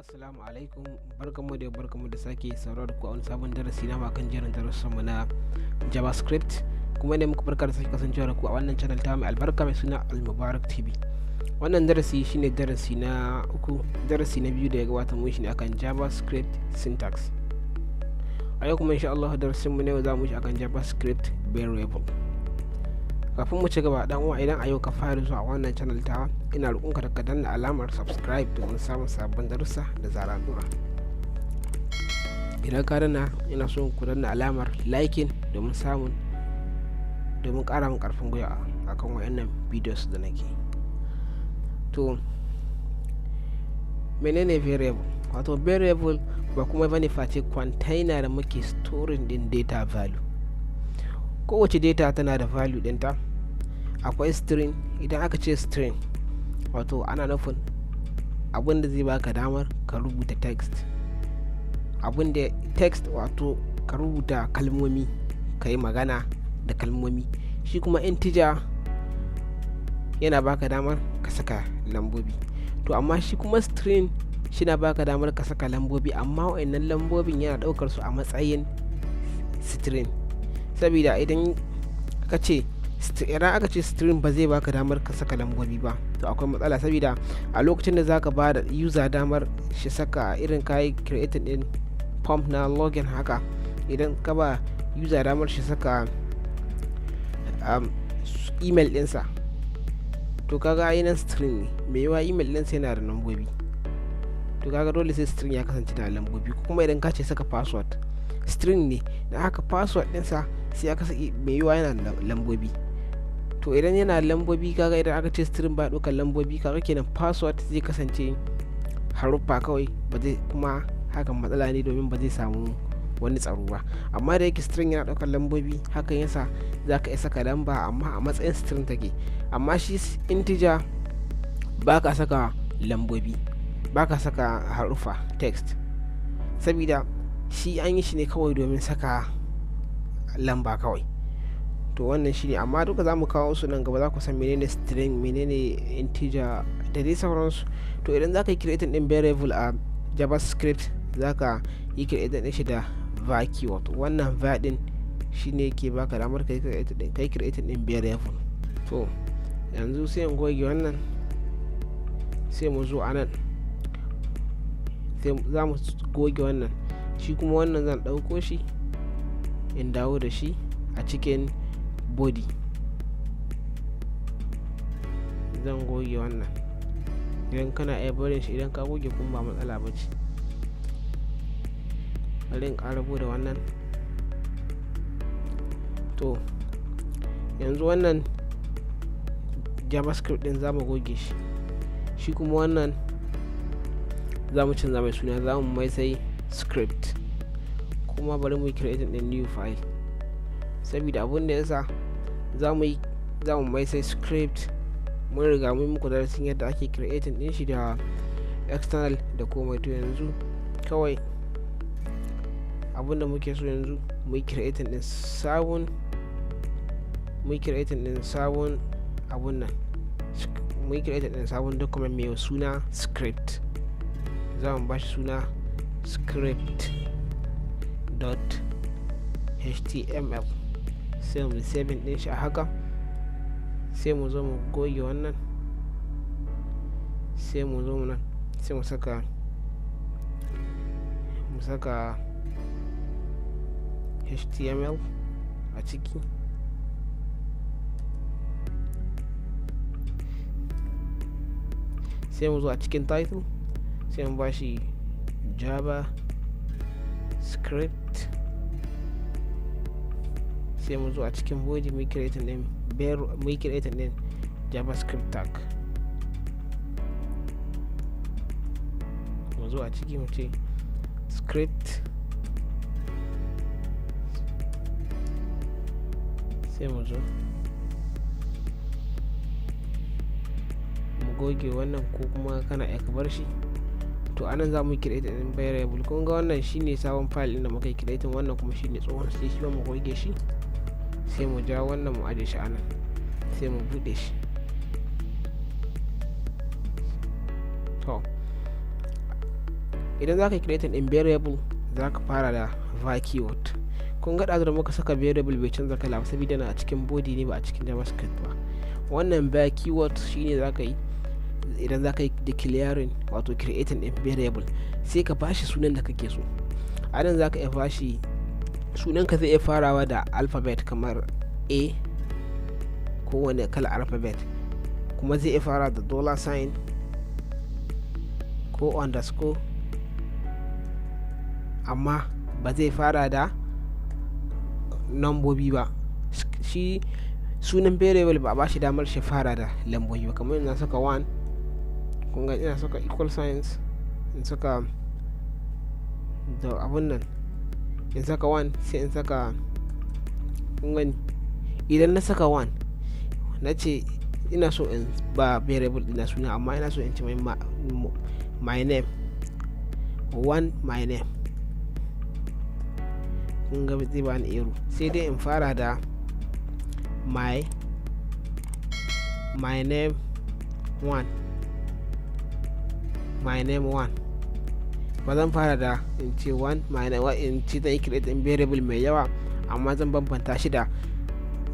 Assalamu alaikum, barkanmu da sake saurara da ku a wani sabon darasi na makan jerin darussanmu na Javascript. Kuma ne muku barka da sake kasancewa da ku a wannan channel ta mai albarka mai suna Almubarak TV. Wannan darasi shine darasi na uku, darasi na biyu da ya gabata mun shi ne akan Javascript syntax. A yau kuma insha Allah darasin mu ne za mu shi akan Javascript variable. Kafin mu ci gaba dan uwa, idan a yau ka fara zuwa wannan channel ta, ina roƙonka da ka danna alamar subscribe domin samun sabbin darussa da zarar dora. Idan ka danna, ina so ku danna alamar liking domin ƙara min ƙarfin gwiwa akan wayannan videos da nake. To menene variable? Wato variable ba kuma bane face container da muke storing din data value. Kowace data tana da value ɗinta. Akwai string. Idan aka ce string, wato ana nufin abin da zai baka damar ka rubuta text. Abin da text wato ka rubuta kalmomi, ka yi magana da kalmomi. Shi kuma integer yana baka damar ka saka lambobi. To amma shi kuma string shi na baka damar ka saka lambobi, amma wa'annan lambobin yana ɗaukar su a matsayin string. Saboda idan aka ce string ba zai baka damar ka saka lambobi ba, to akwai matsala. Saboda a lokacin da zaka ba da user damar shi saka irin kayi creating din form na login haka, idan ka ba user damar shi saka email ɗinsa, to kaga ainihin string ne, mai yawa email ɗinsa yana da lambobi, to kaga dole sai string ya kasance da lambobi. Kuma idan ka ce saka password, string ne, da haka password ɗinsa sai aka saki mai yiwa yana da lambobi. To idan yana da lambobi, kaga idan aka ce string ba ɗaukar lambobi, kaga kenan password zai kasance haruffa kawai, ba zai, kuma hakan matsala ne domin ba zai samu wani tsaro ba. Amma da yake string yana ɗaukar lambobi, hakan yasa za ka iya saka lamba amma a matsayin string take. Amma shi integer ba ka saka lambobi, ba ka saka haruffa text, sabida shi an yi shi ne kawai domin saka lamba kawai. To wannan shi ne, amma duka za mu kawo su nan gaba, za ku san menene string, menene integer da dai sauransu. To idan za ka yi creating din variable a Javascript, za ka yi creating din shi da var keyword. Wannan var din shi ne ke baka damar kai creating din variable. To yanzu sai in goge wannan, sai mu zo a nan, sai za mu goge wannan. Shi kuma wannan zan ɗauko shi in dawo da shi a cikin body. Zan goge wannan. Idan kana iya barin shi, idan ka goge kuma ba matsala ba ce. Bari in ƙara da wannan. To yanzu wannan Javascript din za mu goge shi. Shi kuma wannan za mu canza mai suna, za mu mai sai script. Kuma bari mu yi creating din new file, saboda abun da yasa za mu mai sai script. Mun riga mun muku darasin yadda ake creating din shi da external da komai. To yanzu kawai abun da muke so yanzu mu yi creating din sabon, abun nan, mu yi creating din sabon document mai suna script. Za mu bashi suna script.html, sai mu saving din shi a haka. Sai mu zo mu goge wannan, sai mu zo mu nan, sai mu saka html a ciki. Sai mu zo a cikin title, sai mu bashi Javascript. Sai mu zo a cikin body mu creating din Javascript tag. Mu zo a ciki mu ce script, sai mu zo mu goge wannan, ko kuma kana iya bar shi. To anan za mu yi creating din variable. Kun ga wannan shine sabon file din da muka yi creating, wannan kuma shine tsohon, sai shi ba mu goge shi. Sai mu ja wannan mu aje shi anan, sai mu bude shi. To idan za ka create in variable za ka fara da var keyword. kun ga da muka saka variable bai canza kala ba saboda na a cikin body ne ba a cikin javascript ba. Wannan var keyword shine za ka yi idan za ka yi declaring wato creating in variable, sai ka bashi sunan da kake so. a nan za ka iya bashi sunan ka zai iya farawa da alphabet kamar a ko wani kala alphabet, kuma zai iya fara da dollar sign ko underscore, amma ba zai fara da lambobi ba. shi sunan variable ba a bashi damar shi fara da lambobi ba. kamar ina saka 1, kun ga ina saka equal signs, in saka da abun nan, in saka 1 sai in saka, kun gani idan na saka 1 na ce ina so in ba variable ina suna, amma ina so in ce my name 1 my name, kun ga zai ba ni ero. sai dai in fara da my name 1 my name 1, ba zan fara da in ce 1 my name in ce zan yi create in variable mai yawa, amma zan bambanta shi da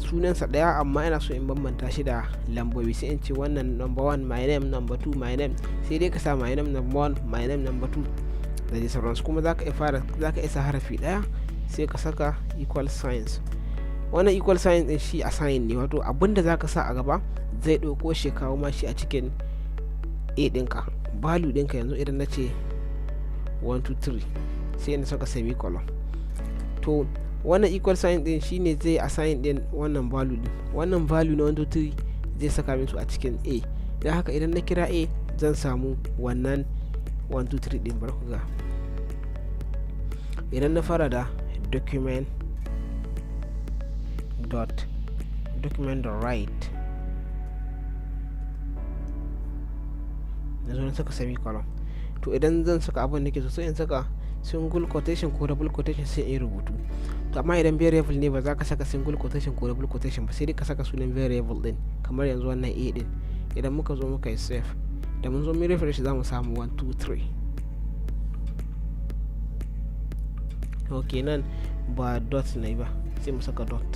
sunansa daya, amma ina so in bambanta shi da lambobi. sai in ce wannan number 1 my name, number 2 my name, sai dai ka sa my name number 1 my name number 2 da dai sauransu. kuma za ka isa harafi daya sai ka saka equal signs. wannan equal signs din shi assign ne, wato abinda za ka sa a gaba zai ɗauko shi kawo ma shi a cikin a ɗinka, value ɗinka. yanzu idan na ce 1 2 3 sai na saka semicolon, to wannan equal sign din shine zai assign din wannan value din. wannan value na 1 2 3 zai saka min su a cikin a, don haka idan na kira a zan samu wannan 1 2 3 din. bar ku ga idan na fara da document dot write, yanzu na saka semicolon. to idan zan saka abin da ke so sai in saka single quotation ko double quotation sai in rubutu. to amma idan variable ne ba za ka saka single quotation ko double quotation ba, sai dai ka saka sunan variable din, kamar yanzu wannan a din. idan muka zo muka yi save, da mun zo mu refresh za mu samu 1 2 3. ok nan ba dot ne ba, sai mu saka dot,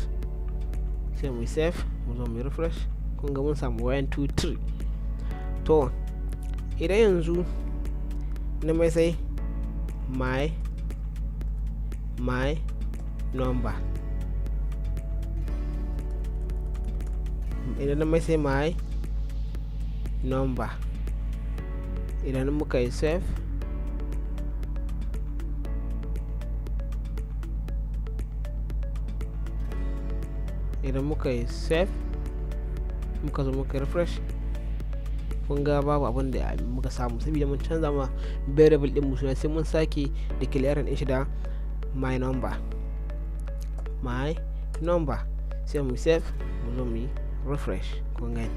sai mu save, mu zo mu refresh, kun ga mun samu 1 2 3. to idan yanzu na mai sai my number, idan na mai sai my number, idan muka yi save, idan muka yi save muka zo muka refresh, kun ga babu abin da muka samu saboda mun canza ma variable din mu suna. sai mun sake declaring din shi da my number sai mu save, mu zo mu refresh, kun gani.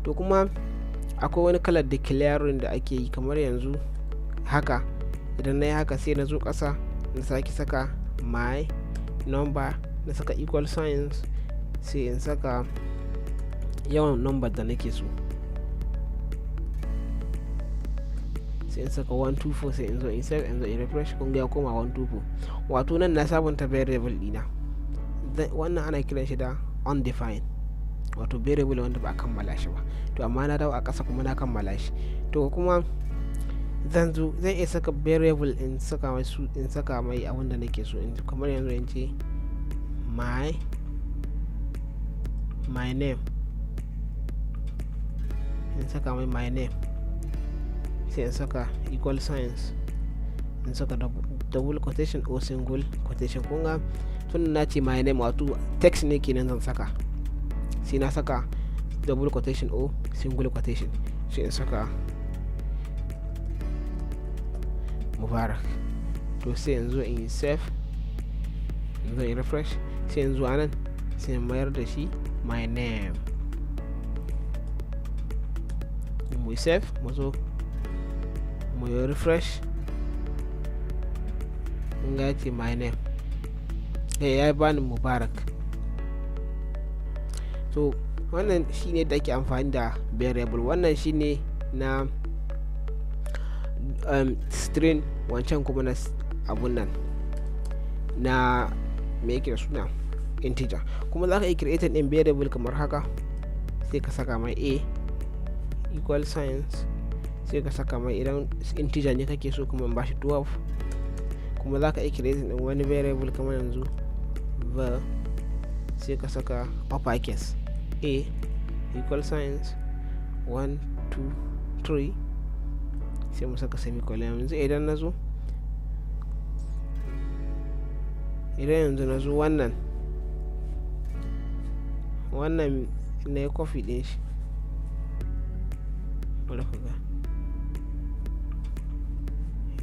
to kuma akwai wani kalar declaring da ake yi kamar yanzu haka. idan na yi haka sai na zo ƙasa na sake saka my number, na saka equal signs, sai in saka yawan number da nake so, sai in saka 124, sai in zo in save, in zo in refresh, kun ga ya koma 124. wato nan na sabunta variable dina. wannan ana kiran shi da undefined, wato variable wanda ba a kammala shi ba. to amma na dawo a ƙasa kuma na kammala shi. to kuma zan iya saka variable in saka mai abin da nake so, kamar yanzu in ce my name, in saka mai my name, sai in saka equal signs, in saka double quotation or single quotation. kun ga tun na ce my name wato text ne kenan zan saka, sai na saka double quotation or single quotation, sai in saka mubarak. to sai in zo in yi save, in zo in refresh, sai in zo anan sai in mayar da shi my name, mu yi save, mu zo mu yi refresh, in ga ce my name, ya bani mubarak. so wannan shine da ake amfani da variable. wannan shine na string, wancan kuma na abun nan na me yake da suna integer. Kuma za ka yi creating din variable kamar haka, sai ka saka mai a equal signs, sai ka saka mai idan integer ne kake so kuma ba shi 12. kuma za ka yi creating din wani variable kamar yanzu var, sai ka saka uppercase a equal signs 1 2 3, sai mu saka semicolon. yanzu idan na zo wannan na yi copy din shi, bari ku ga,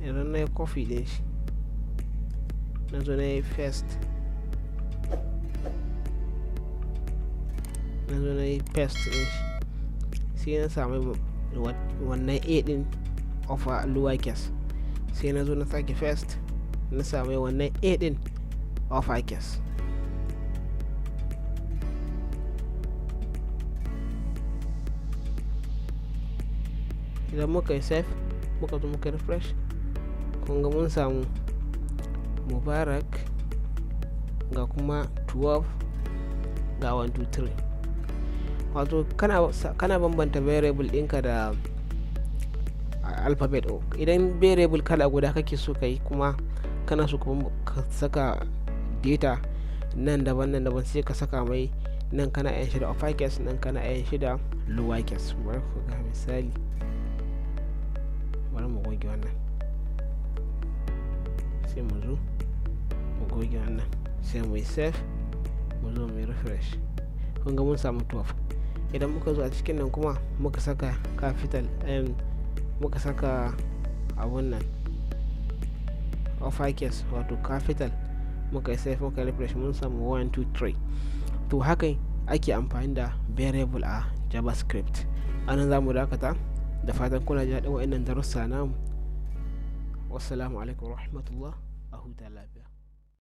idan na yi copy din shi na zo na yi paste din shi, sai na samu wannan a din of a lower case, sai na zo na sake paste na samu wannan a din upper case. idan muka yi save muka zo muka refresh, kun ga mun samu mubarak ga kuma 12 ga 1 2 3. wato kana bambanta variable ɗinka da alphabet. idan variable kala guda kake so ka yi kuma kana so ka saka data nan daban sai ka saka mai nan kana yan shida upper case, nan kana yan shida lower case. bari ku ga misali, bari mu goge wannan, sai mu zo mu goge wannan, sai mu yi save, mu zo mu yi refresh. kun ga mun samu 12. idan muka zo a cikin nan kuma muka saka capital muka saka abun nan upper case wato capital, muka yi save muka refresh, mun samu 1 2 3. to haka ake amfani da variable a javascript. anan za mu dakata, da fatan kuna ji daɗin wa'annan darussa namu. wassalamu alaikum warahmatullah, a huta lafiya.